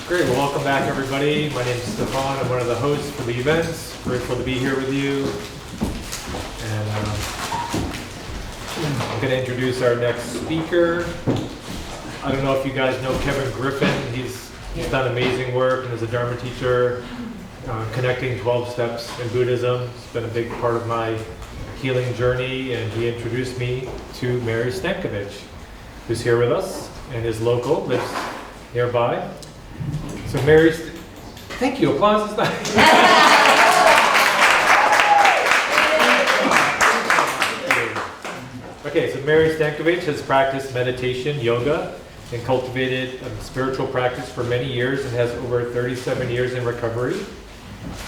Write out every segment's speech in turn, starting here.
Great, well, welcome back everybody. My name is Stefan. I'm one of the hosts for the events. Grateful to be here with you. And I'm going to introduce our next speaker. I don't know if you guys know Kevin Griffin. He's done amazing work and is a Dharma teacher, connecting 12 steps in Buddhism. It's been a big part of my healing journey, and he introduced me to Mary Stancavage, who's here with us and is local, lives nearby. So Mary, thank you, applause is nice. Okay, so Mary Stancavage has practiced meditation, yoga, and cultivated a spiritual practice for many years and has over 37 years in recovery.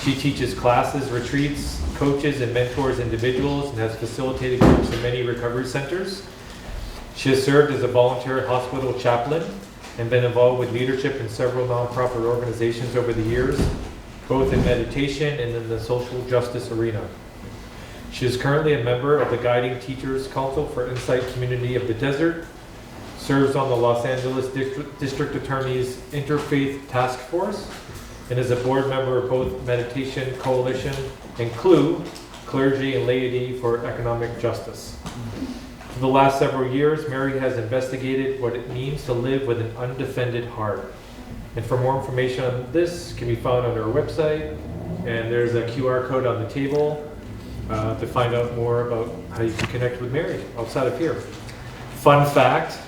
She teaches classes, retreats, coaches, and mentors individuals, and has facilitated groups in many recovery centers. She has served as a volunteer hospital chaplain and been involved with leadership in several nonprofit organizations over the years, both in meditation and in the social justice arena. She is currently a member of the Guiding Teachers Council for Insight Community of the Desert, serves on the Los Angeles District Attorney's Interfaith Task Force, and is a board member of both Meditation Coalition and CLU, Clergy and Laity for Economic Justice. For the last several years, Mary has investigated what it means to live with an undefended heart. And for more information on this, can be found on our website, and there's a QR code on the table to find out more about how you can connect with Mary outside of here. Fun fact,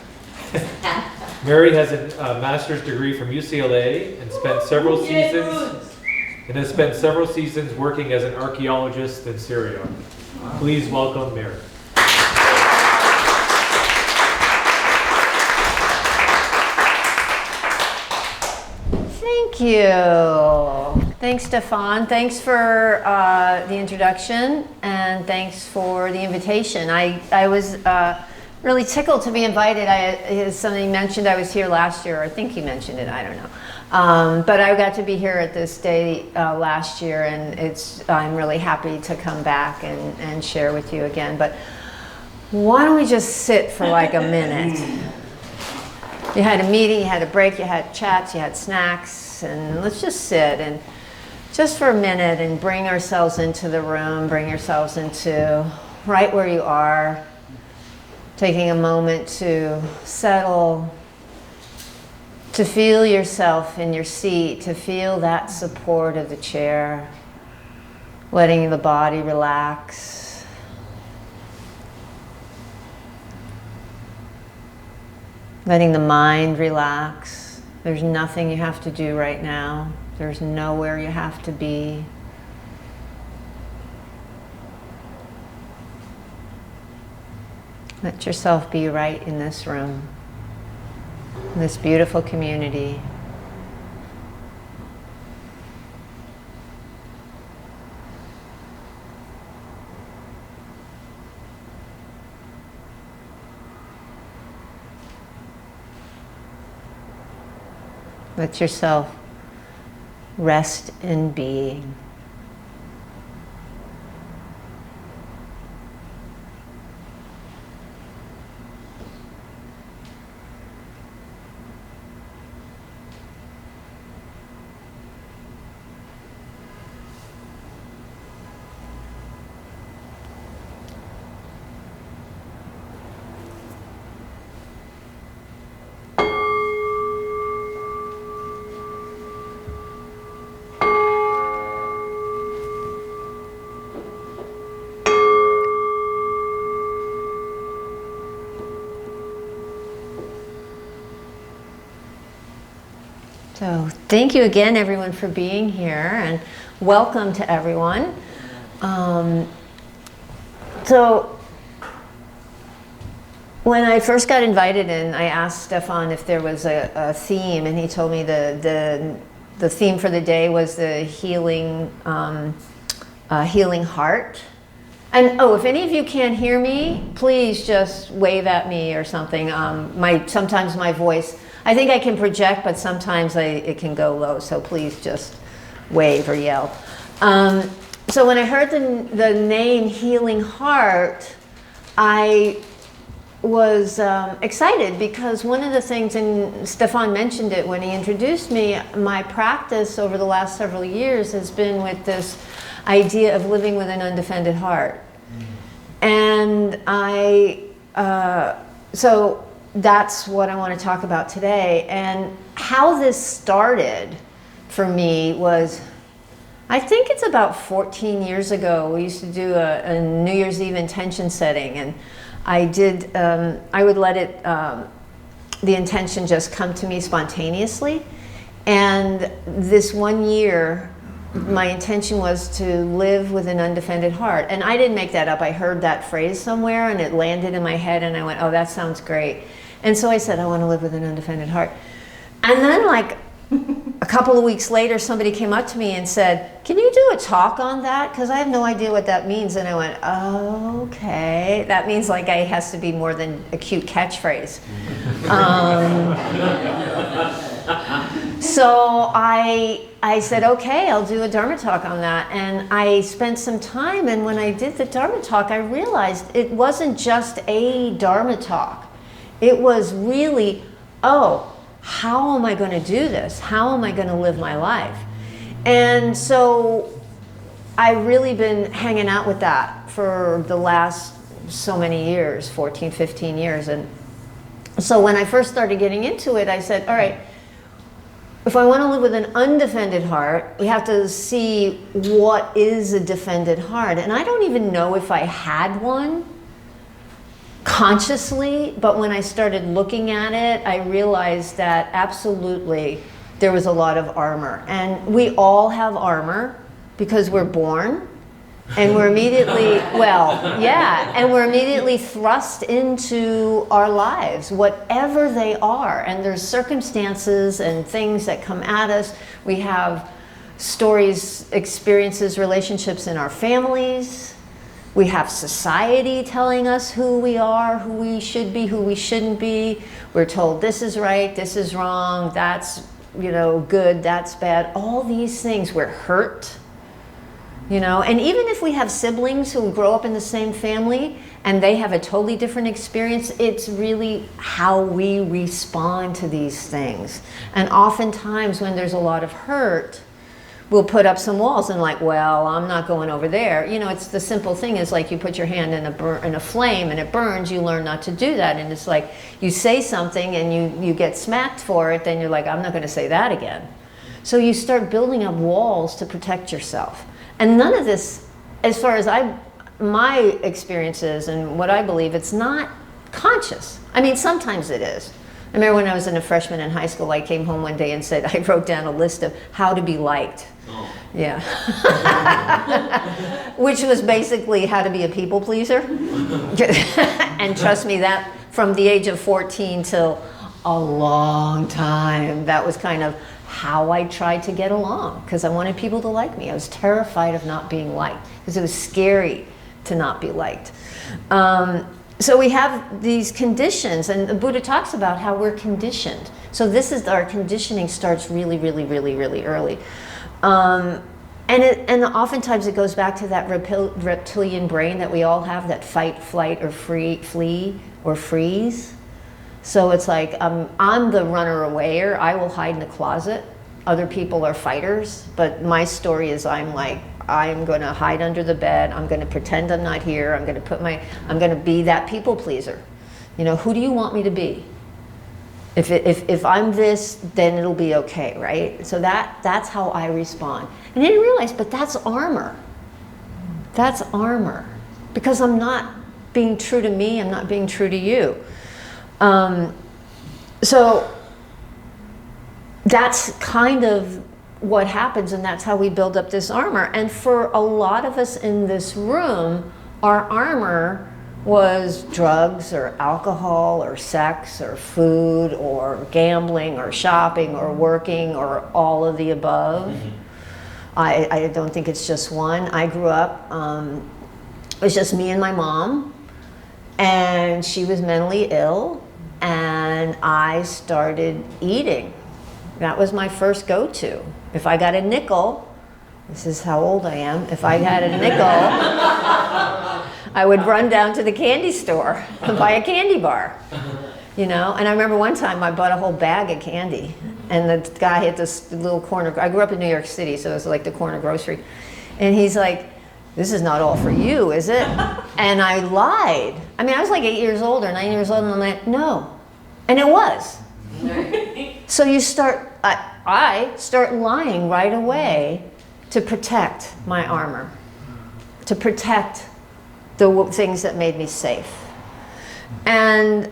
Mary has a master's degree from UCLA and has spent several seasons working as an archaeologist in Syria. Please welcome Mary. Thank you. Thanks, Stefan. Thanks for the introduction, and thanks for the invitation. I was really tickled to be invited. As somebody mentioned, I was here last year. I think he mentioned it. I don't know. But I got to be here at this day last year, and I'm really happy to come back and share with you again. But why don't we just sit for like a minute? You had a meeting, you had a break, you had chats, you had snacks, and let's just sit and just for a minute and bring ourselves into the room, bring yourselves into right where you are, taking a moment to settle, to feel yourself in your seat, to feel that support of the chair, letting the body relax. Letting the mind relax. There's nothing you have to do right now. There's nowhere you have to be. Let yourself be right in this room, in this beautiful community. Let yourself rest in being. So thank you again, everyone, for being here, and welcome to everyone. So when I first got invited in, I asked Stefan if there was a theme, and he told me the theme for the day was the healing heart. And if any of you can't hear me, please just wave at me or something. Sometimes my voice, I think I can project, but sometimes it can go low, so please just wave or yell. So when I heard the name Healing Heart, I was excited because one of the things, and Stefan mentioned it when he introduced me, my practice over the last several years has been with this idea of living with an undefended heart. And so that's what I want to talk about today. And how this started for me was, I think it's about 14 years ago. We used to do a New Year's Eve intention setting, and I would let it, the intention just come to me spontaneously. And this one year, my intention was to live with an undefended heart. And I didn't make that up. I heard that phrase somewhere and it landed in my head and I went, oh, that sounds great. And so I said, I want to live with an undefended heart. And then like a couple of weeks later, somebody came up to me and said, can you do a talk on that? Because I have no idea what that means. And I went, oh, okay. That means like it has to be more than a cute catchphrase. So I said, okay, I'll do a Dharma talk on that. And I spent some time, and when I did the Dharma talk, I realized it wasn't just a Dharma talk. It was really, oh, how am I going to do this? How am I going to live my life? And so I've really been hanging out with that for the last so many years, 14, 15 years. And so when I first started getting into it, I said, all right, if I want to live with an undefended heart, we have to see what is a defended heart. And I don't even know if I had one consciously, but when I started looking at it, I realized that absolutely there was a lot of armor. And we all have armor because we're born. And we're immediately, well, yeah, and we're immediately thrust into our lives, whatever they are. And there's circumstances and things that come at us. We have stories, experiences, relationships in our families. We have society telling us who we are, who we should be, who we shouldn't be. We're told this is right, this is wrong, that's, good, that's bad. All these things, we're hurt. And even if we have siblings who grow up in the same family and they have a totally different experience, it's really how we respond to these things. And oftentimes when there's a lot of hurt, we'll put up some walls and like, well, I'm not going over there. It's the simple thing is like you put your hand in a flame and it burns, you learn not to do that. And it's like you say something and you get smacked for it, then you're like, I'm not going to say that again. So you start building up walls to protect yourself. And none of this, as far as my experiences and what I believe, it's not conscious. I mean, sometimes it is. I remember when I was a freshman in high school, I came home one day and said, I wrote down a list of how to be liked. Oh. Yeah. Which was basically how to be a people pleaser. And trust me, that from the age of 14 till a long time, that was kind of how I tried to get along, because I wanted people to like me. I was terrified of not being liked because it was scary to not be liked. So we have these conditions, and the Buddha talks about how we're conditioned. So this is our conditioning starts really, really, really, really early. And oftentimes it goes back to that reptilian brain that we all have, that fight, flight, or flee, or freeze. So it's like, I'm the runner awayer. I will hide in the closet. Other people are fighters. But my story is I'm going to hide under the bed. I'm going to pretend I'm not here. I'm going to be that people pleaser. Who do you want me to be? If I'm this, then it'll be okay, right? So that's how I respond. And I didn't realize, but that's armor. That's armor. Because I'm not being true to me. I'm not being true to you. So that's kind of what happens, and that's how we build up this armor. And for a lot of us in this room, our armor was drugs or alcohol or sex or food or gambling or shopping or working or all of the above. Mm-hmm. I don't think it's just one. I grew up, it was just me and my mom, and she was mentally ill. And I started eating. That was my first go-to. If I got a nickel, this is how old I am, if I had a nickel, I would run down to the candy store and buy a candy bar, you know? And I remember one time I bought a whole bag of candy, and the guy at this little corner, I grew up in New York City, so it was like the corner grocery, and he's like, "This is not all for you, is it?" And I lied. I mean, I was like 8 years old or 9 years old, and I'm like, "No." And it was. So you start, I start lying right away to protect my armor, to protect the things that made me safe. And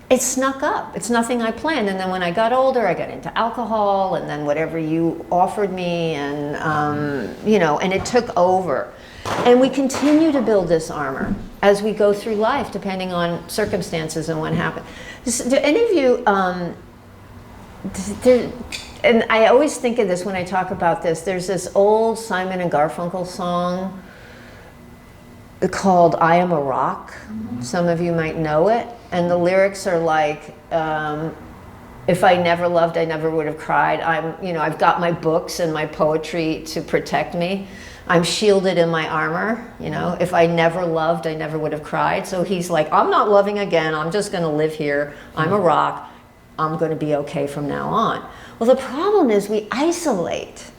it snuck up. It's nothing I planned. And then when I got older, I got into alcohol, and then whatever you offered me, and you know, and it took over. And we continue to build this armor as we go through life, depending on circumstances and what happened. Do any of you, and I always think of this when I talk about this, there's this old Simon and Garfunkel song called "I Am a Rock." Some of you might know it. And the lyrics are like, if I never loved, I never would have cried. I've got my books and my poetry to protect me. I'm shielded in my armor, you know. If I never loved, I never would have cried. So he's like, I'm not loving again. I'm just going to live here. I'm a rock. I'm going to be okay from now on. Well, the problem is we isolate,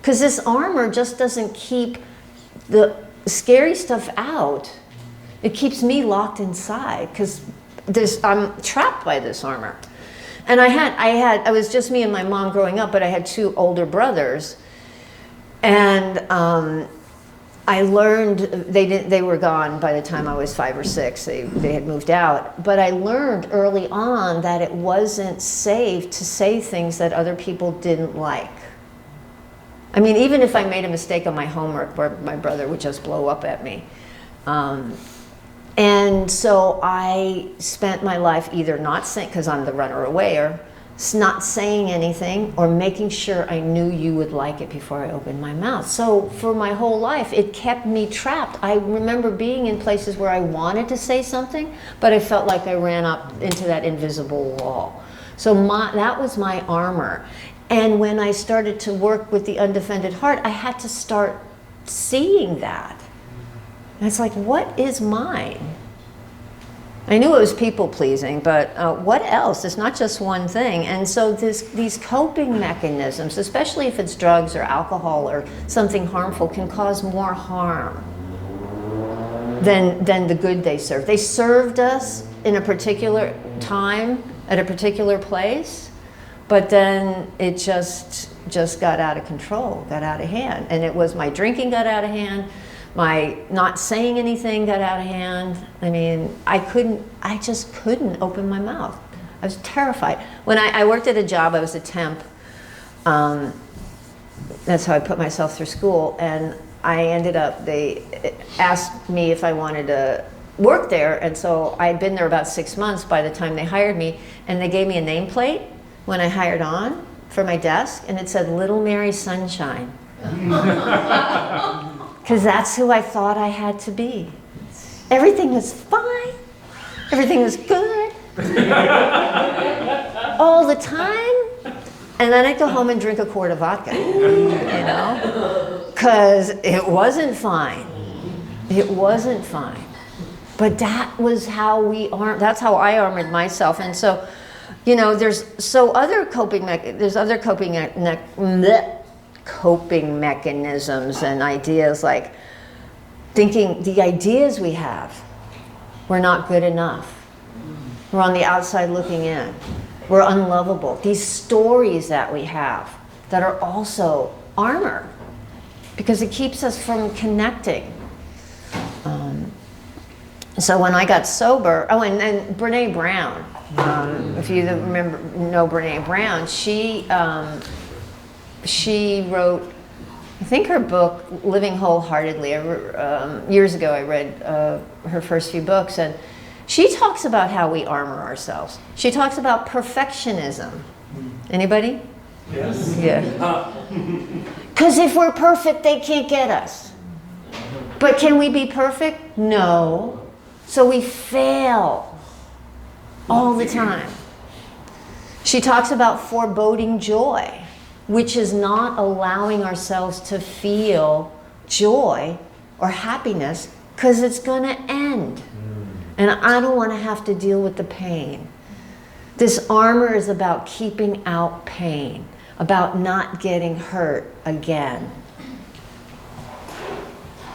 because this armor just doesn't keep the scary stuff out. It keeps me locked inside, because I'm trapped by this armor. And I was just me and my mom growing up, but I had 2 older brothers. And I learned, they were gone by the time I was 5 or 6. They had moved out. But I learned early on that it wasn't safe to say things that other people didn't like. I mean, even if I made a mistake on my homework, where my brother would just blow up at me. And so I spent my life either not saying, because I'm the runner away, or not saying anything, or making sure I knew you would like it before I opened my mouth. So for my whole life, it kept me trapped. I remember being in places where I wanted to say something, but I felt like I ran up into that invisible wall. So that was my armor. And when I started to work with the undefended heart, I had to start seeing that. And it's like, what is mine? I knew it was people pleasing, but what else? It's not just one thing. And so these coping mechanisms, especially if it's drugs or alcohol or something harmful, can cause more harm than the good they serve. They served us in a particular time, at a particular place, but then it just got out of control, got out of hand. And it was my drinking got out of hand, my not saying anything got out of hand. I mean, I just couldn't open my mouth. I was terrified. When I worked at a job, I was a temp. That's how I put myself through school. And I ended up, they asked me if I wanted to work there. And so I had been there about 6 months by the time they hired me. And they gave me a nameplate when I hired on for my desk. And it said, Little Mary Sunshine. Because that's who I thought I had to be. Everything was fine. Everything was good. All the time. And then I'd go home and drink a quart of vodka, you know? Because it wasn't fine. It wasn't fine. But that was how that's how I armored myself. And so, you know, there's other coping mechanisms and ideas, like thinking the ideas we have, we're not good enough. We're on the outside looking in. We're unlovable. These stories that we have that are also armor, because it keeps us from connecting. So when I got sober, and Brene Brown, if you know Brene Brown, she wrote, I think her book, Living Wholeheartedly. Years ago I read her first few books, and she talks about how we armor ourselves. She talks about perfectionism. Anybody? Yes. Yeah. Because if we're perfect, they can't get us. But can we be perfect? No. So we fail all the time. She talks about foreboding joy, which is not allowing ourselves to feel joy or happiness, because it's going to end. And I don't want to have to deal with the pain. This armor is about keeping out pain, about not getting hurt again.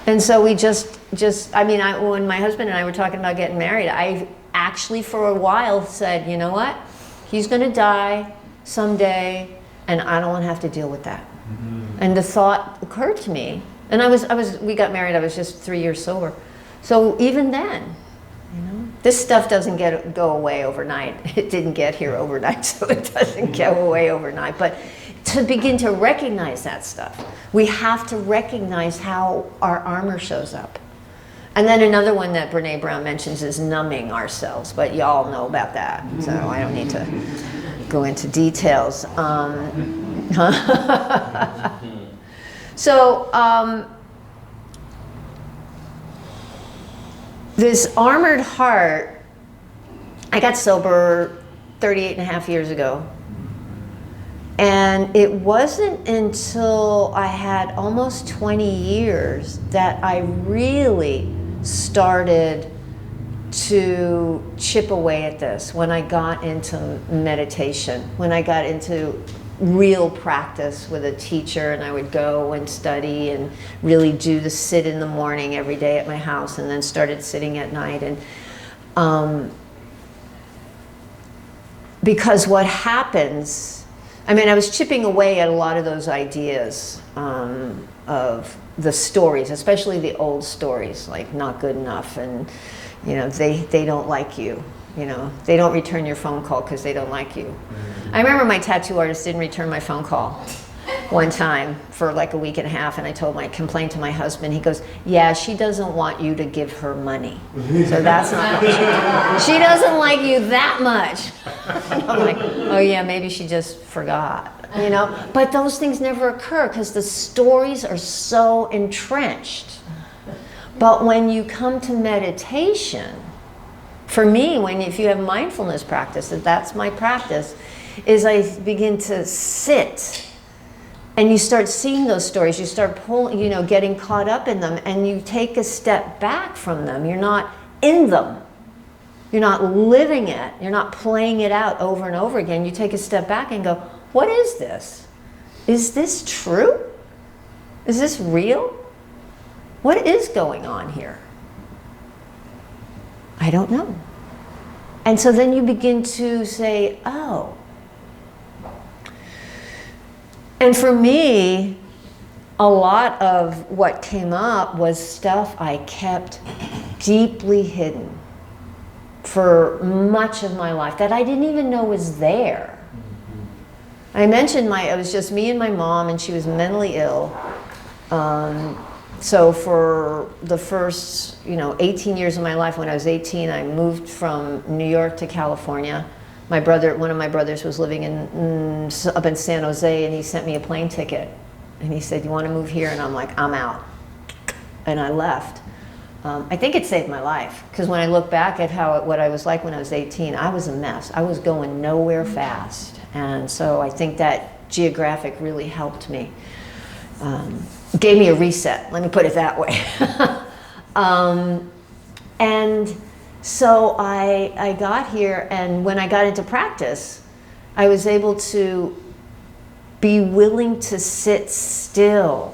And so we when my husband and I were talking about getting married, I actually for a while said, you know what? He's going to die someday, and I don't want to have to deal with that. And the thought occurred to me, and we got married, I was just 3 years sober. So even then, this stuff doesn't go away overnight. It didn't get here overnight, so it doesn't go away overnight. But to begin to recognize that stuff, we have to recognize how our armor shows up. And then another one that Brene Brown mentions is numbing ourselves, but y'all know about that, so I don't need to go into details. This armored heart, I got sober 38 and a half years ago. And it wasn't until I had almost 20 years that I really started to chip away at this. When I got into meditation, when I got into real practice with a teacher, and I would go and study and really do the sit in the morning every day at my house, and then started sitting at night. And because what happens, I was chipping away at a lot of those ideas of the stories, especially the old stories, like not good enough, and they don't like you. They don't return your phone call because they don't like you. I remember my tattoo artist didn't return my phone call one time for like a week and a half, and I complained to my husband. He goes, yeah, she doesn't want you to give her money. So that's not what she doesn't like you that much. And I'm like, oh yeah, maybe she just forgot, But those things never occur because the stories are so entrenched. But when you come to meditation, for me, if you have mindfulness practice, that's my practice, is I begin to sit, and you start seeing those stories. You start getting caught up in them, and you take a step back from them. You're not in them. You're not living it. You're not playing it out over and over again. You take a step back and go, what is this? Is this true? Is this real? What is going on here? I don't know. And so then you begin to say, oh. And for me, a lot of what came up was stuff I kept deeply hidden for much of my life that I didn't even know was there. I mentioned it was just me and my mom, and she was mentally ill. So for the first, 18 years of my life, when I was 18, I moved from New York to California. One of my brothers was living up in San Jose, and he sent me a plane ticket. And he said, you want to move here? And I'm like, I'm out. And I left. I think it saved my life, because when I look back at what I was like when I was 18, I was a mess. I was going nowhere fast. And so I think that geographic really helped me. Gave me a reset, let me put it that way. And so I got here, and when I got into practice, I was able to be willing to sit still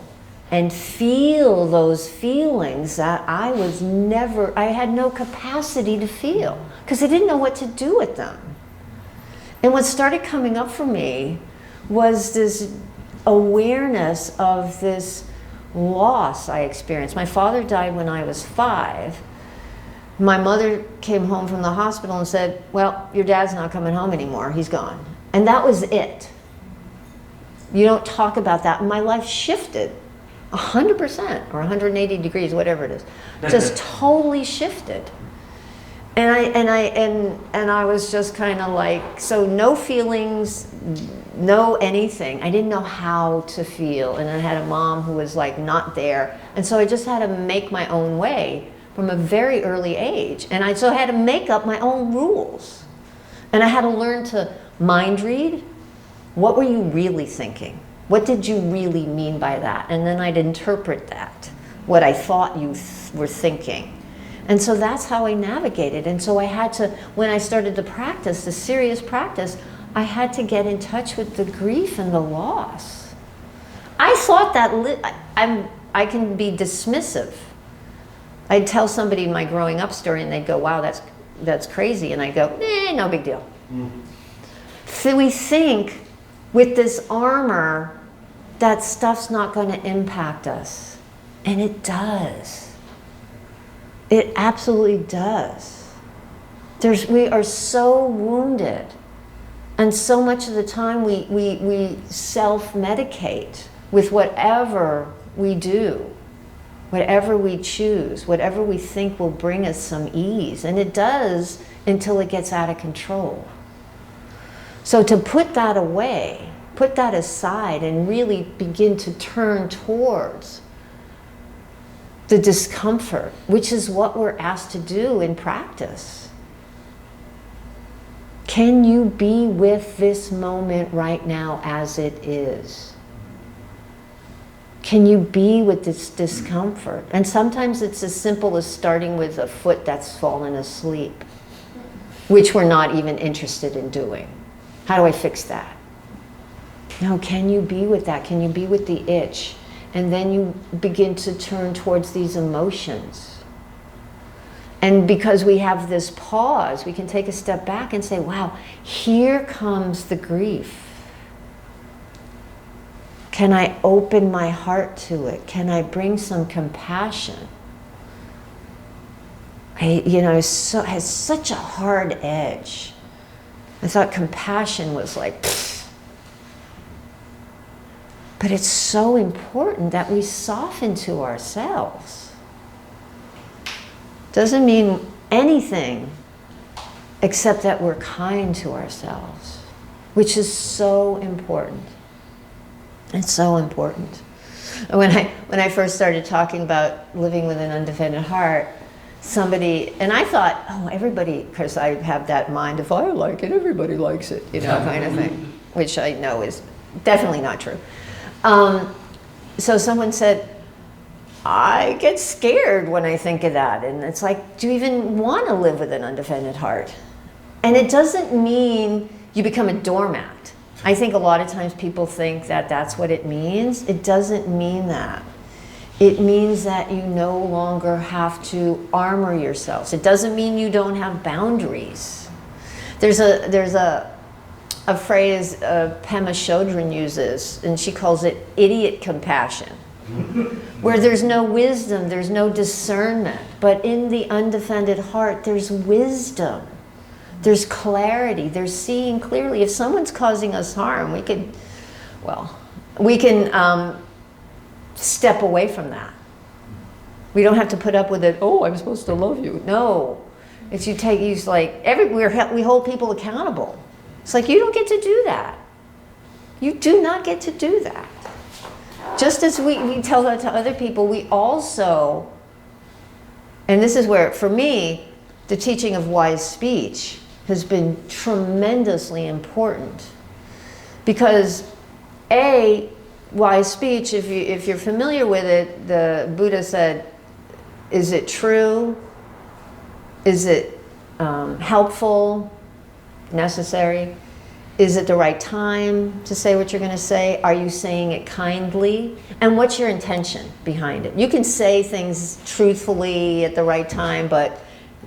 and feel those feelings that I had no capacity to feel, because I didn't know what to do with them. And what started coming up for me was this awareness of this loss I experienced. My father died when I was 5. My mother came home from the hospital and said, well, your dad's not coming home anymore, he's gone. And that was it. You don't talk about that. My life shifted 100% or 180 degrees, whatever it is. Just totally shifted. And I was just kind of like, so no feelings, no anything. I didn't know how to feel, and I had a mom who was like not there, and so I just had to make my own way from a very early age, and I had to make up my own rules, and I had to learn to mind read. What were you really thinking? What did you really mean by that? And then I'd interpret that. what I thought you were thinking. And so that's how I navigated. And so I had to, when I started to practice, the serious practice, I had to get in touch with the grief and the loss. I thought that I can be dismissive. I'd tell somebody my growing up story and they'd go, wow, that's crazy. And I'd go, no big deal. So we think with this armor that stuff's not going to impact us. And it does. It absolutely does. We are so wounded. And so much of the time we self-medicate with whatever we do, whatever we choose, whatever we think will bring us some ease. And it does until it gets out of control. So to put that away, put that aside and really begin to turn towards the discomfort, which is what we're asked to do in practice. Can you be with this moment right now as it is? Can you be with this discomfort? And sometimes it's as simple as starting with a foot that's fallen asleep, which we're not even interested in doing. How do I fix that? No, can you be with that? Can you be with the itch? And then you begin to turn towards these emotions. And because we have this pause, we can take a step back and say, wow, here comes the grief. Can I open my heart to it? Can I bring some compassion? It has such a hard edge. I thought compassion was like, pfft. But it's so important that we soften to ourselves. Doesn't mean anything except that we're kind to ourselves, which is so important. It's so important. When I first started talking about living with an undefended heart, somebody, and I thought, oh, everybody, because I have that mind, if I like it, everybody likes it, kind of thing, which I know is definitely not true. So someone said, I get scared when I think of that. And it's like, do you even want to live with an undefended heart? And it doesn't mean you become a doormat. I think a lot of times people think that that's what it means. It doesn't mean that. It means that you no longer have to armor yourselves. It doesn't mean you don't have boundaries. There's a phrase Pema Chodron uses, and she calls it idiot compassion, where there's no wisdom, there's no discernment. But in the undefended heart, there's wisdom, there's clarity, there's seeing clearly. If someone's causing us harm, we can step away from that. We don't have to put up with it, oh, I'm supposed to love you. No, it's we hold people accountable. It's like, you don't get to do that. You do not get to do that. Just as we tell that to other people, we also, and this is where, for me, the teaching of wise speech has been tremendously important. Because wise speech, if you're familiar with it, the Buddha said, is it true? Is it helpful? Necessary? Is it the right time to say what you're going to say? Are you saying it kindly? And what's your intention behind it? You can say things truthfully at the right time, but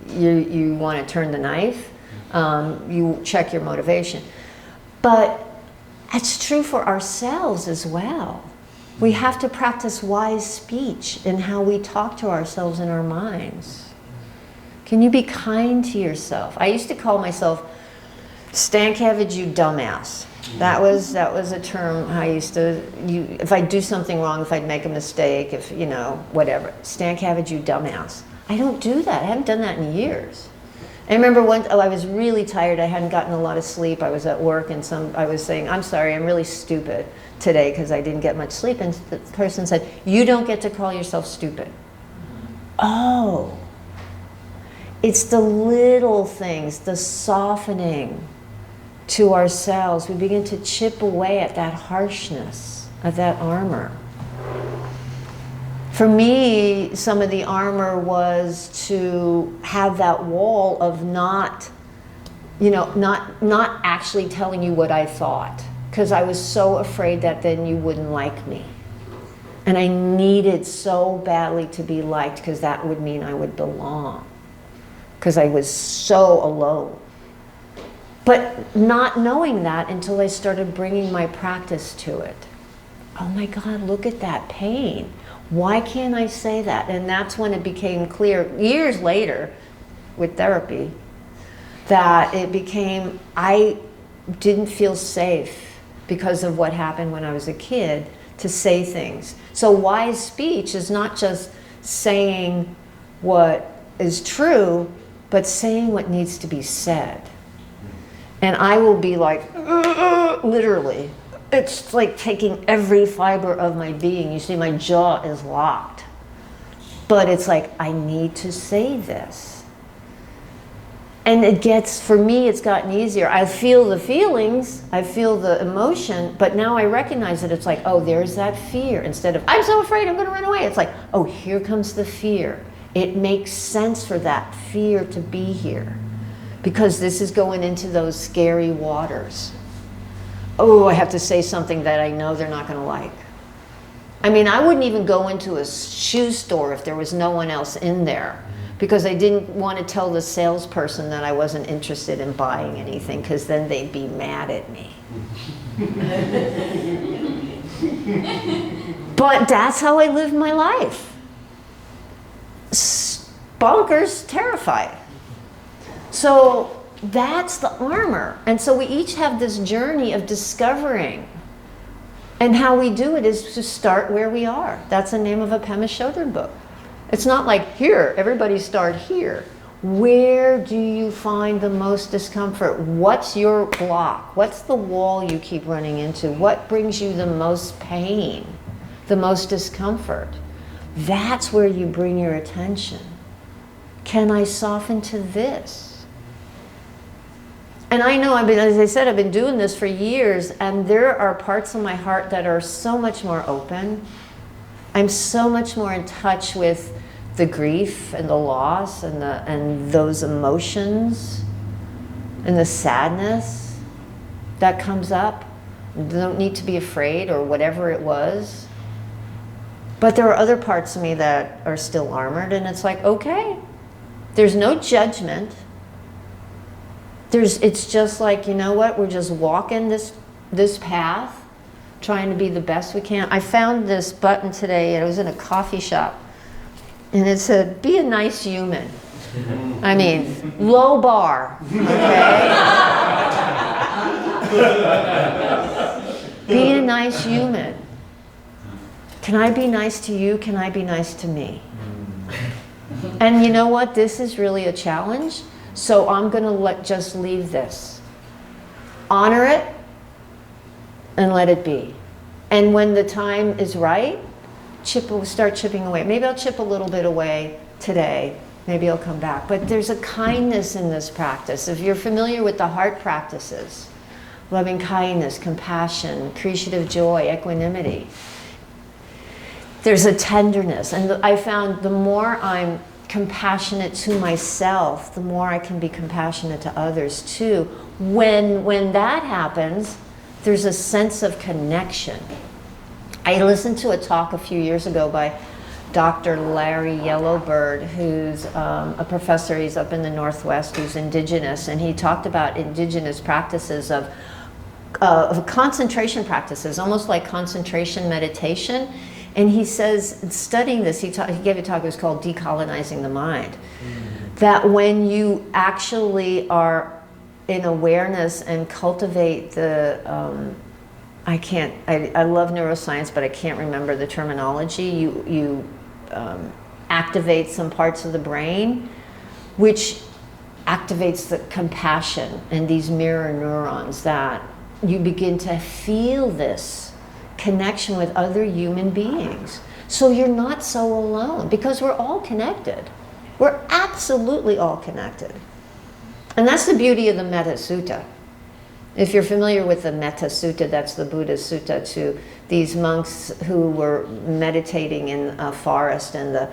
you want to turn the knife. You check your motivation. But it's true for ourselves as well. We have to practice wise speech in how we talk to ourselves in our minds. Can you be kind to yourself? I used to call myself Stancavage, you dumbass. That was a term I used to, if I'd do something wrong, if I'd make a mistake, whatever. Stancavage, you dumbass. I don't do that. I haven't done that in years. I remember I was really tired. I hadn't gotten a lot of sleep. I was at work and I was saying, I'm sorry, I'm really stupid today because I didn't get much sleep. And the person said, you don't get to call yourself stupid. Oh, it's the little things, the softening to ourselves. We begin to chip away at that harshness of that armor. For me, some of the armor was to have that wall of not actually telling you what I thought, because I was so afraid that then you wouldn't like me. And I needed so badly to be liked, because that would mean I would belong, because I was so alone. But not knowing that until I started bringing my practice to it. Oh my God, look at that pain. Why can't I say that? And that's when it became clear, years later, with therapy, that it became, I didn't feel safe because of what happened when I was a kid to say things. So wise speech is not just saying what is true, but saying what needs to be said. And I will be like, literally, it's like taking every fiber of my being. You see, my jaw is locked. But it's like, I need to say this. And it gets, for me, it's gotten easier. I feel the feelings, I feel the emotion, but now I recognize that it's like, oh, there's that fear. Instead of, I'm so afraid, I'm gonna run away. It's like, oh, here comes the fear. It makes sense for that fear to be here, because this is going into those scary waters. Oh, I have to say something that I know they're not gonna like. I mean, I wouldn't even go into a shoe store if there was no one else in there, because I didn't want to tell the salesperson that I wasn't interested in buying anything, because then they'd be mad at me. But that's how I lived my life. Bonkers, terrified. So that's the armor. And so we each have this journey of discovering. And how we do it is to start where we are. That's the name of a Pema Chodron book. It's not like, here, everybody start here. Where do you find the most discomfort? What's your block? What's the wall you keep running into? What brings you the most pain, the most discomfort? That's where you bring your attention. Can I soften to this? And I know, as I said, I've been doing this for years, and there are parts of my heart that are so much more open. I'm so much more in touch with the grief and the loss and those emotions and the sadness that comes up. You don't need to be afraid or whatever it was. But there are other parts of me that are still armored, and it's like, okay, there's no judgment. It's just like, you know what, we're just walking this path, trying to be the best we can. I found this button today, and it was in a coffee shop, and it said, be a nice human. I mean, low bar, okay? Be a nice human. Can I be nice to you? Can I be nice to me? And you know what, this is really a challenge. So I'm going to just leave this. Honor it and let it be. And when the time is right, start chipping away. Maybe I'll chip a little bit away today. Maybe I'll come back. But there's a kindness in this practice. If you're familiar with the heart practices, loving kindness, compassion, appreciative joy, equanimity, there's a tenderness. And I found the more I'm compassionate to myself, the more I can be compassionate to others too. When that happens, there's a sense of connection. I listened to a talk a few years ago by Dr. Larry Yellowbird, who's a professor. He's up in the Northwest, who's indigenous, and he talked about indigenous practices of concentration practices, almost like concentration meditation. And he says, studying this, he gave a talk, it was called Decolonizing the Mind, that when you actually are in awareness and cultivate the, I love neuroscience, but I can't remember the terminology, you activate some parts of the brain, which activates the compassion and these mirror neurons, that you begin to feel this connection with other human beings. So you're not so alone, because we're all connected. We're absolutely all connected. And that's the beauty of the Metta Sutta. If you're familiar with the Metta Sutta, that's the Buddha's sutta to these monks who were meditating in a forest, and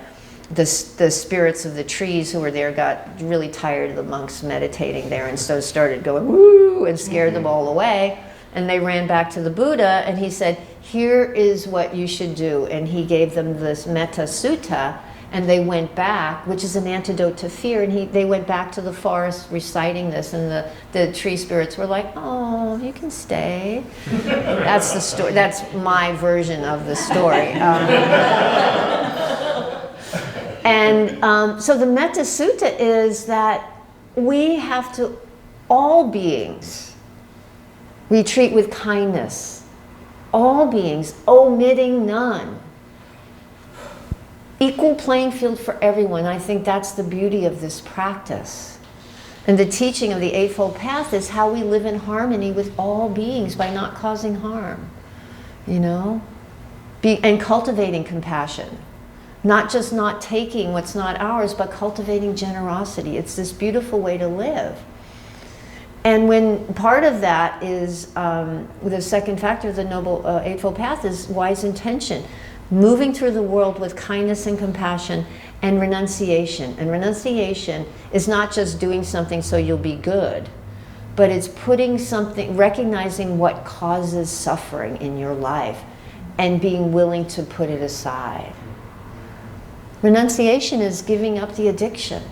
the spirits of the trees who were there got really tired of the monks meditating there, and so started going woo and scared them all away. And they ran back to the Buddha, and he said, here is what you should do. And he gave them this Metta Sutta, and they went back, which is an antidote to fear. And they went back to the forest reciting this, and the tree spirits were like, oh, you can stay. That's the story. That's my version of the story. So the Metta Sutta is that we have to, all beings, we treat with kindness. All beings, omitting none. Equal playing field for everyone. I think that's the beauty of this practice. And the teaching of the Eightfold Path is how we live in harmony with all beings by not causing harm. You know? And cultivating compassion. Not just not taking what's not ours, but cultivating generosity. It's this beautiful way to live. And when part of that is, the second factor of the Noble Eightfold Path is wise intention. Moving through the world with kindness and compassion and renunciation. And renunciation is not just doing something so you'll be good, but it's putting something, recognizing what causes suffering in your life and being willing to put it aside. Renunciation is giving up the addiction.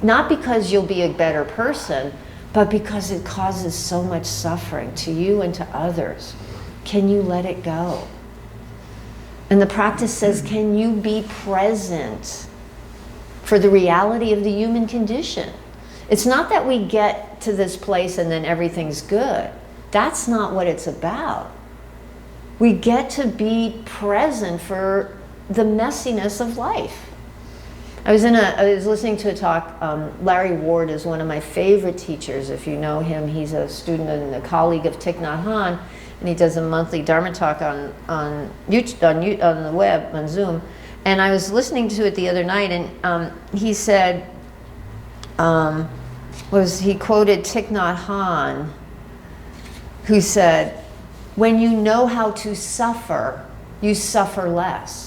Not because you'll be a better person, but because it causes so much suffering to you and to others. Can you let it go? And the practice says, can you be present for the reality of the human condition? It's not that we get to this place and then everything's good. That's not what it's about. We get to be present for the messiness of life. I was listening to a talk. Larry Ward is one of my favorite teachers. If you know him, he's a student and a colleague of Thich Nhat Hanh, and he does a monthly Dharma talk on the web, on Zoom. And I was listening to it the other night, and he said, he quoted Thich Nhat Hanh, who said, when you know how to suffer, you suffer less.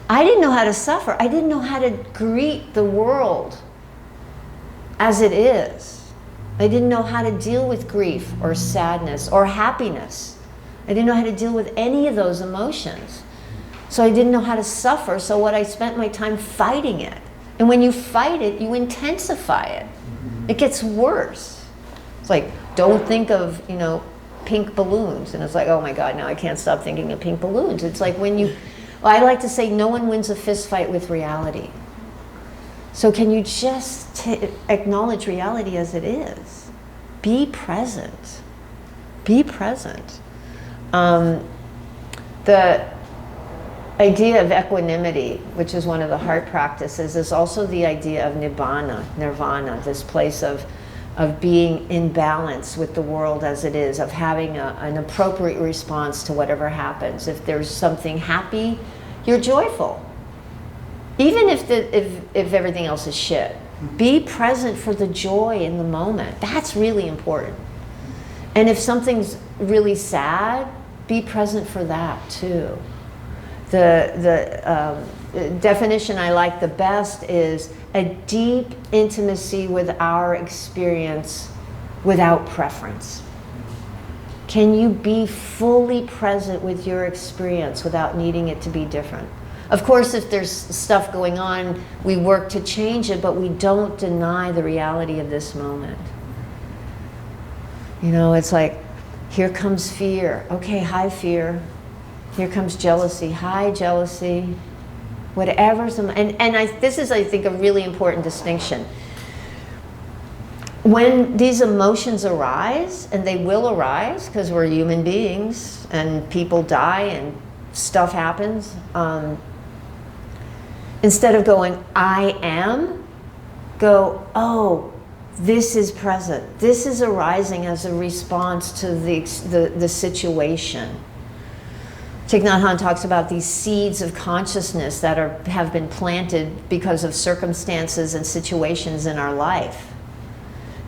I didn't know how to suffer. I didn't know how to greet the world as it is. I didn't know how to deal with grief or sadness or happiness. I didn't know how to deal with any of those emotions. So I didn't know how to suffer, so I spent my time fighting it. And when you fight it, you intensify it. It gets worse. It's like, don't think of, pink balloons. And it's like, oh my God, now I can't stop thinking of pink balloons. It's like I like to say, no one wins a fist fight with reality. So can you just acknowledge reality as it is? Be present. Be present. The idea of equanimity, which is one of the heart practices, is also the idea of nirvana, this place of being in balance with the world as it is, of having an appropriate response to whatever happens. If there's something happy, you're joyful. Even if everything else is shit. Be present for the joy in the moment. That's really important. And if something's really sad, be present for that too. The definition I like the best is a deep intimacy with our experience without preference. Can you be fully present with your experience without needing it to be different? Of course, if there's stuff going on, we work to change it, but we don't deny the reality of this moment. It's like, here comes fear. Okay, hi fear. Here comes jealousy. Hi jealousy. Whatever's, this is, I think, a really important distinction. When these emotions arise, and they will arise because we're human beings and people die and stuff happens, instead of going, I am, go, oh, this is present. This is arising as a response to the situation. Thich Nhat Hanh talks about these seeds of consciousness that have been planted because of circumstances and situations in our life.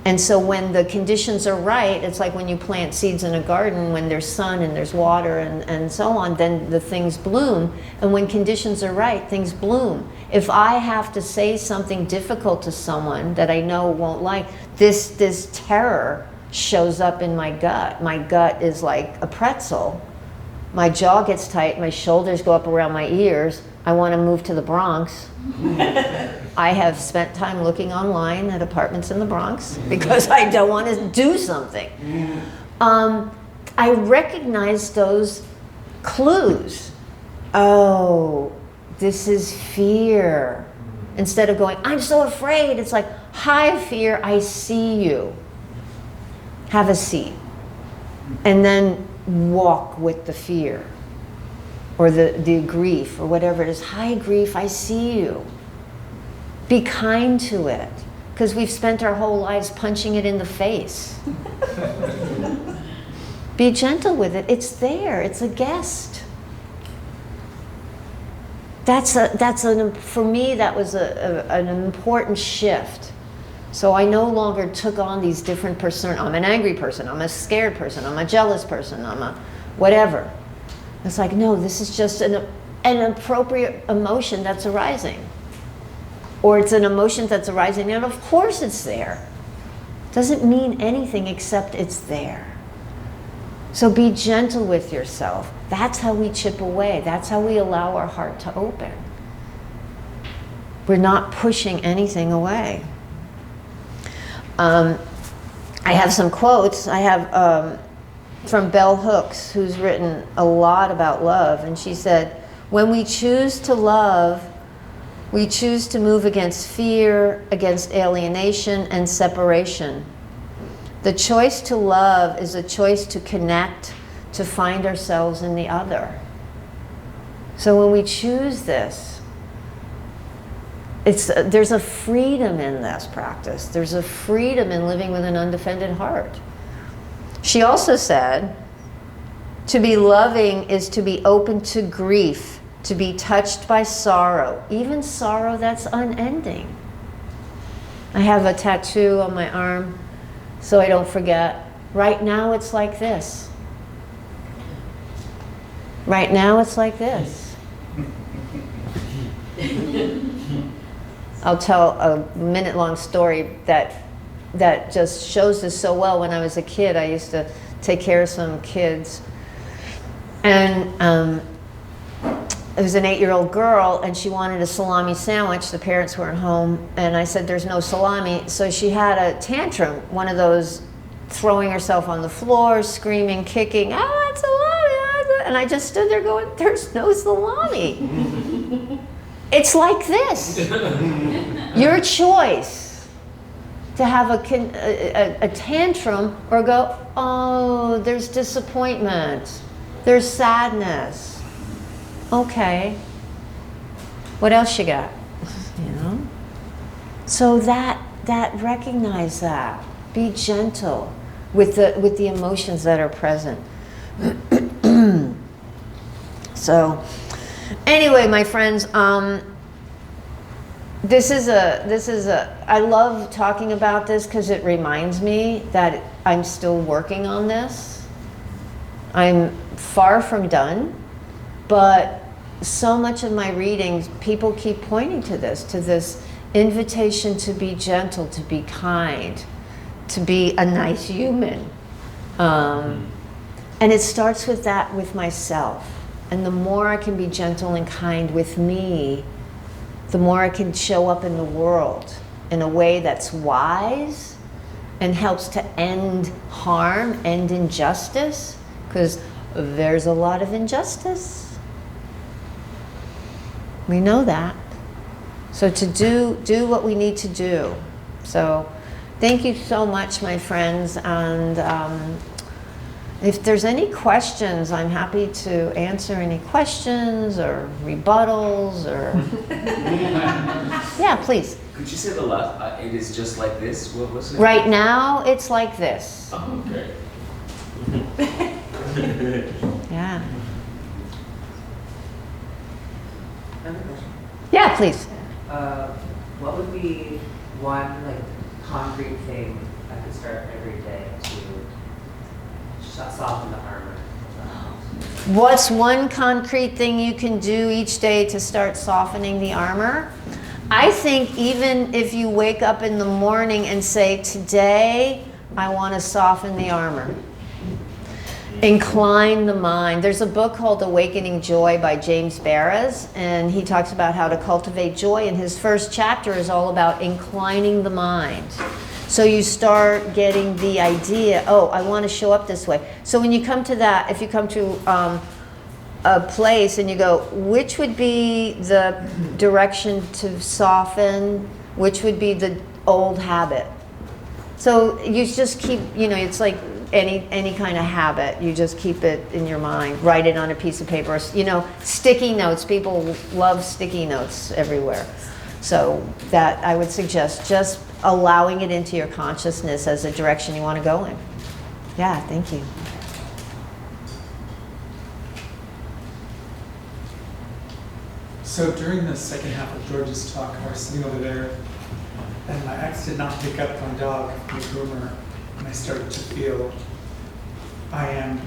And so when the conditions are right, it's like when you plant seeds in a garden, when there's sun and there's water and so on, then the things bloom. And when conditions are right, things bloom. If I have to say something difficult to someone that I know won't like, this terror shows up in my gut. My gut is like a pretzel. My jaw gets tight, my shoulders go up around my ears. I want to move to the Bronx. I have spent time looking online at apartments in the Bronx because I don't want to do something. I recognize those clues. Oh, this is fear. Instead of going, I'm so afraid, it's like, hi fear, I see you. Have a seat. And then walk with the fear. Or the grief, or whatever it is. Hi grief, I see you. Be kind to it, because we've spent our whole lives punching it in the face. Be gentle with it. It's there. It's a guest. For me, that was an important shift. So I no longer took on these different personas. I'm an angry person. I'm a scared person. I'm a jealous person. I'm a whatever. It's like, no, this is just an appropriate emotion that's arising. Or it's an emotion that's arising, and of course it's there. Doesn't mean anything except it's there. So be gentle with yourself. That's how we chip away. That's how we allow our heart to open. We're not pushing anything away. I have some quotes. I have from Bell Hooks, who's written a lot about love, and she said, when we choose to love, we choose to move against fear, against alienation and separation. The choice to love is a choice to connect, to find ourselves in the other. So when we choose this, there's a freedom in this practice. There's a freedom in living with an undefended heart. She also said, to be loving is to be open to grief, to be touched by sorrow, even sorrow that's unending. I have a tattoo on my arm so I don't forget. Right now it's like this. Right now it's like this. I'll tell a minute-long story that just shows this so well. When I was a kid, I used to take care of some kids. And it was an 8-year-old girl, and she wanted a salami sandwich. The parents weren't home, and I said, there's no salami. So she had a tantrum, one of those throwing herself on the floor, screaming, kicking, ah, it's salami. And I just stood there going, there's no salami. It's like this. Your choice to have a tantrum or go, oh, there's disappointment, there's sadness. Okay, what else you got? You know? So that recognize that. Be gentle with the emotions that are present. So anyway, my friends, this is I love talking about this because it reminds me that I'm still working on this. I'm far from done, but so much of my readings, people keep pointing to this invitation to be gentle, to be kind, to be a nice human. And it starts with that, with myself. And the more I can be gentle and kind with me, the more I can show up in the world in a way that's wise and helps to end harm, end injustice, because there's a lot of injustice. We know that. So to do what we need to do. So thank you so much, my friends. And if there's any questions, I'm happy to answer any questions or rebuttals or... Yeah, please. Could you say the last, it is just like this? What was it? Right now, it's like this. Oh, okay. Yeah. Another question. Yeah, please. What would be one concrete thing a could start every day to soften the armor of the house? What's one concrete thing you can do each day to start softening the armor? I think even if you wake up in the morning and say, today I want to soften the armor. Incline the mind. There's a book called Awakening Joy by James Barras, and he talks about how to cultivate joy, and his first chapter is all about inclining the mind. So you start getting the idea, oh, I want to show up this way. So when you come to that, if you come to a place and you go, which would be the direction to soften, which would be the old habit? So you just keep, it's like any kind of habit, you just keep it in your mind, write it on a piece of paper, sticky notes, people love sticky notes everywhere. So that I would suggest just allowing it into your consciousness as a direction you want to go in. Yeah, thank you. So during the second half of George's talk, I was sitting over there, and my ex did not pick up my dog, my groomer, and I started to feel but I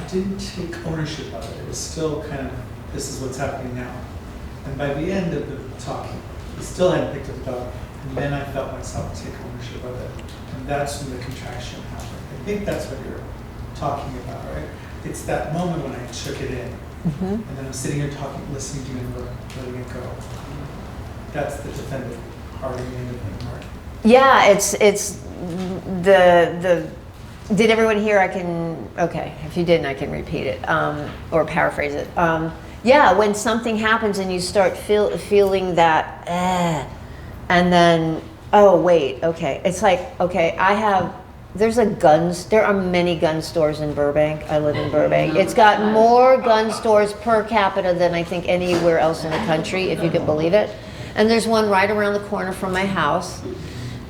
didn't take ownership of it. It was still kind of, this is what's happening now. And by the end of the talk, he still hadn't picked up the dog, and then I felt myself take ownership of it. And that's when the contraction happened. I think that's what you're talking about, right? It's that moment when I took it in. Mm-hmm. And then I'm sitting here talking, listening to you and letting it go. That's the defendant part of the end of the part. Yeah, it's the did everyone hear? Okay, if you didn't, I can repeat it or paraphrase it. Yeah, when something happens and you start feeling that, and then, oh wait, okay. It's like, okay, there are many gun stores in Burbank. I live in Burbank. It's got more gun stores per capita than I think anywhere else in the country, if you can believe it. And there's one right around the corner from my house.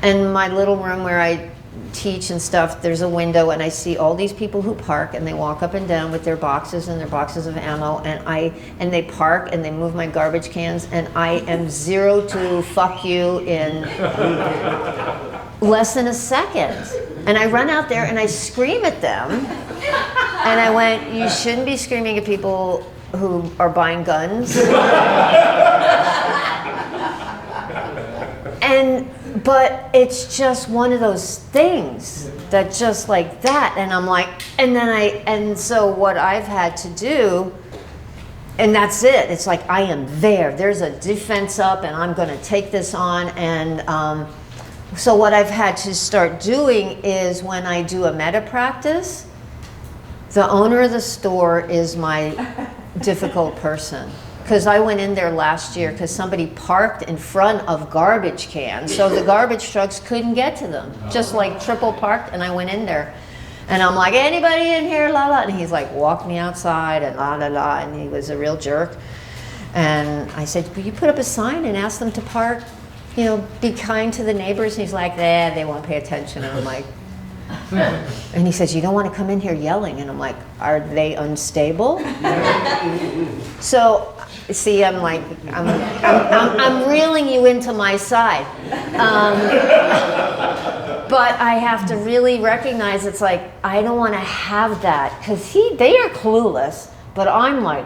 And my little room where I teach and stuff, there's a window, and I see all these people who park, and they walk up and down with their boxes and their boxes of ammo, and they park and they move my garbage cans, and I am 0 to fuck you in less than a second. And I run out there and I scream at them, and I went, you shouldn't be screaming at people who are buying guns. But it's just one of those things that just like that, and I'm like, and so what I've had to do, and that's it. It's like I am there. There's a defense up, and I'm going to take this on. And so what I've had to start doing is when I do a metta practice, the owner of the store is my difficult person. Because I went in there last year because somebody parked in front of garbage cans, so the garbage trucks couldn't get to them. Just like triple parked, and I went in there. And I'm like, anybody in here, la la? And he's like, walked me outside and la la la, and he was a real jerk. And I said, will you put up a sign and ask them to park, be kind to the neighbors? And he's like, they won't pay attention. And I'm like, and he says, you don't want to come in here yelling. And I'm like, are they unstable? So, see, I'm like, I'm reeling you into my side. But I have to really recognize it's like, I don't want to have that, because they are clueless, but I'm like,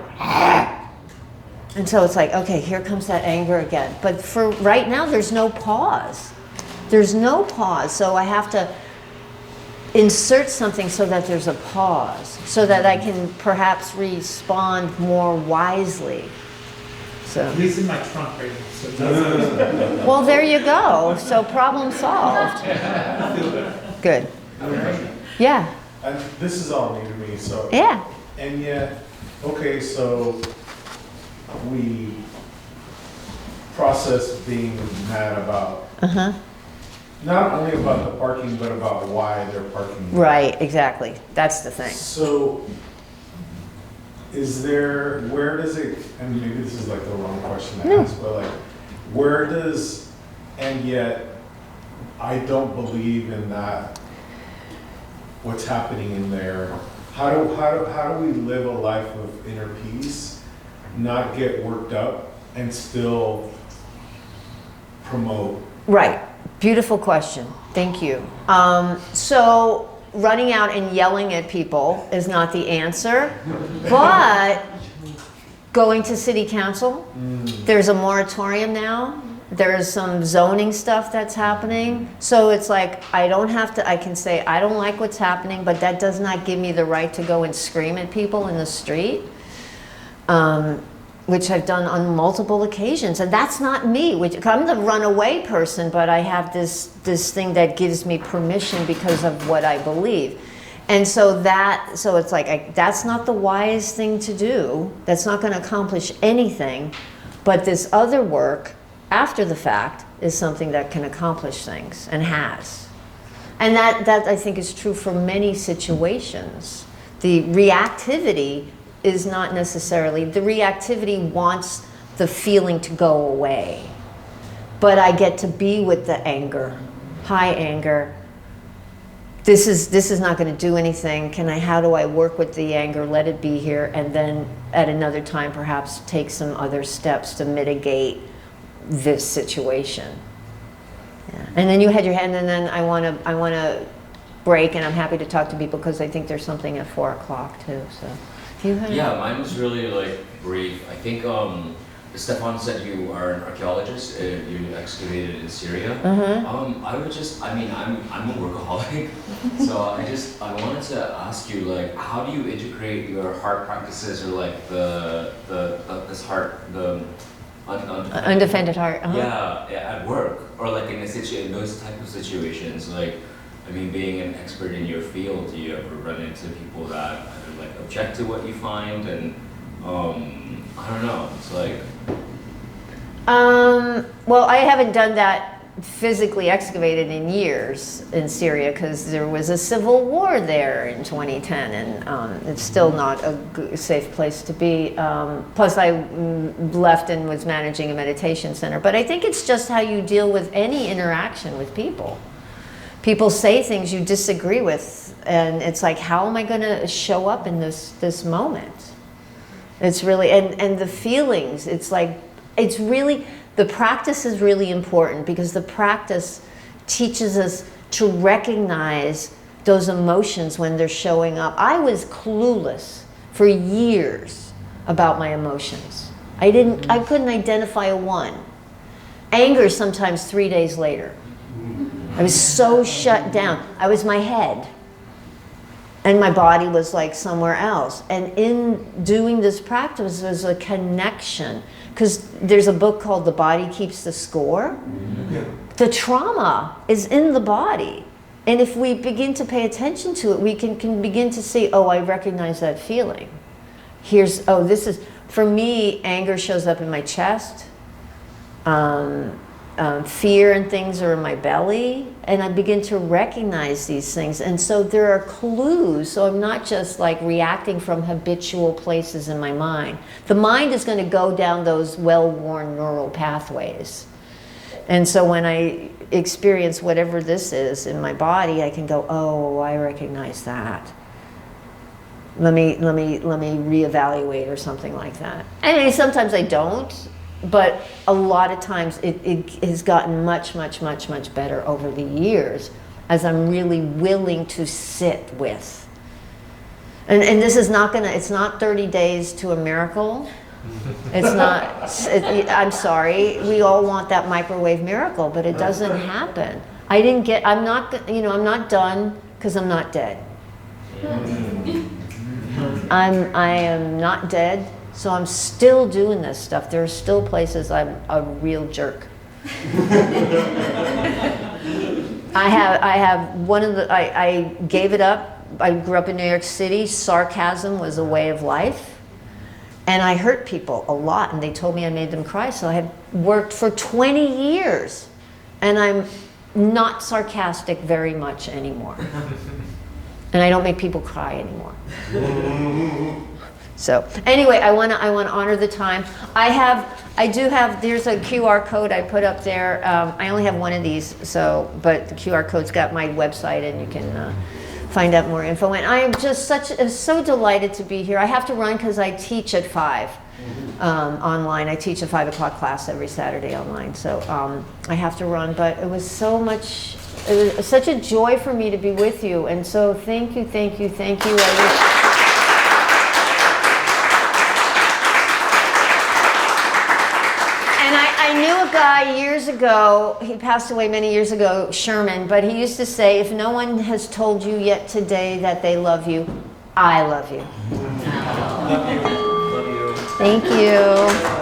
and so it's like, okay, here comes that anger again. But for right now, there's no pause. There's no pause, so I have to insert something so that there's a pause, so that I can perhaps respond more wisely. So. He's in my trunk right now, so that's Well, there you go. So problem solved. Good. Yeah. And this is all new to me, so. Yeah. And yet, okay, so we process being mad about, not only about the parking, but about why they're parking. Right, exactly. That's the thing. So, where does it, and maybe this is like the wrong question to ask, but like, where does, and yet, I don't believe in that, what's happening in there. How do we live a life of inner peace, not get worked up, and still promote? Right. Beautiful question. Thank you. So running out and yelling at people is not the answer, but going to city council, there's a moratorium now. There's some zoning stuff that's happening. So it's like, I don't have to, I can say, I don't like what's happening, but that does not give me the right to go and scream at people in the street, which I've done on multiple occasions. And that's not me, I'm the runaway person, but I have this thing that gives me permission because of what I believe. And so it's like, that's not the wise thing to do. That's not going to accomplish anything. But this other work, after the fact, is something that can accomplish things, and has. And that I think is true for many situations. The reactivity is not necessarily, the reactivity wants the feeling to go away. But I get to be with the anger, high anger. This is not going to do anything. How do I work with the anger, let it be here, and then at another time perhaps take some other steps to mitigate this situation. Yeah. And then you had your hand, and then I want to break, and I'm happy to talk to people because I think there's something at 4 o'clock too. So, you had Mine was really like brief. I think Stefan said you are an archaeologist. You excavated in Syria. I would just, I'm a workaholic, so I wanted to ask you, like, how do you integrate your heart practices, or like this heart, the undefended heart. Yeah, at work, or like in those type of situations. Like, being an expert in your field, do you ever run into people that either like object to what you find, and I don't know. It's like. Well, I haven't done that physically excavated in years in Syria because there was a civil war there in 2010, and it's still not a safe place to be. Plus, I left and was managing a meditation center. But I think it's just how you deal with any interaction with people. People say things you disagree with, and it's like, how am I going to show up in this moment? It's really, and the feelings, it's like, it's really, the practice is really important because the practice teaches us to recognize those emotions when they're showing up. I was clueless for years about my emotions. I couldn't identify a one. Anger sometimes 3 days later. I was so shut down. I was my head. And my body was like somewhere else. And in doing this practice, there's a connection. Because there's a book called The Body Keeps the Score. Yeah. The trauma is in the body. And if we begin to pay attention to it, we can begin to see, oh, I recognize that feeling. For me, anger shows up in my chest. Fear and things are in my belly, and I begin to recognize these things. And so there are clues, so I'm not just like reacting from habitual places in my mind. The mind is going to go down those well-worn neural pathways. And so when I experience whatever this is in my body, I can go, oh, I recognize that. Let me reevaluate or something like that. And sometimes I don't. But a lot of times it has gotten much, much, much, much better over the years as I'm really willing to sit with. And this is not it's not 30 days to a miracle. It's not, I'm sorry, we all want that microwave miracle, but it doesn't happen. I'm not done because I'm not dead. I am not dead. So I'm still doing this stuff. There are still places I'm a real jerk. I gave it up. I grew up in New York City. Sarcasm was a way of life. And I hurt people a lot, and they told me I made them cry. So I have worked for 20 years, and I'm not sarcastic very much anymore. And I don't make people cry anymore. So anyway, I want to honor the time. There's a QR code I put up there. I only have one of these, but the QR code's got my website, and you can find out more info. And I am just so delighted to be here. I have to run because I teach at 5. online. I teach a 5 o'clock class every Saturday online, so I have to run. But it was it was such a joy for me to be with you, and so thank you, thank you, thank you. And I knew a guy years ago, he passed away many years ago, Sherman, but he used to say, if no one has told you yet today that they love you, I love you. Love you. Love you. Thank you.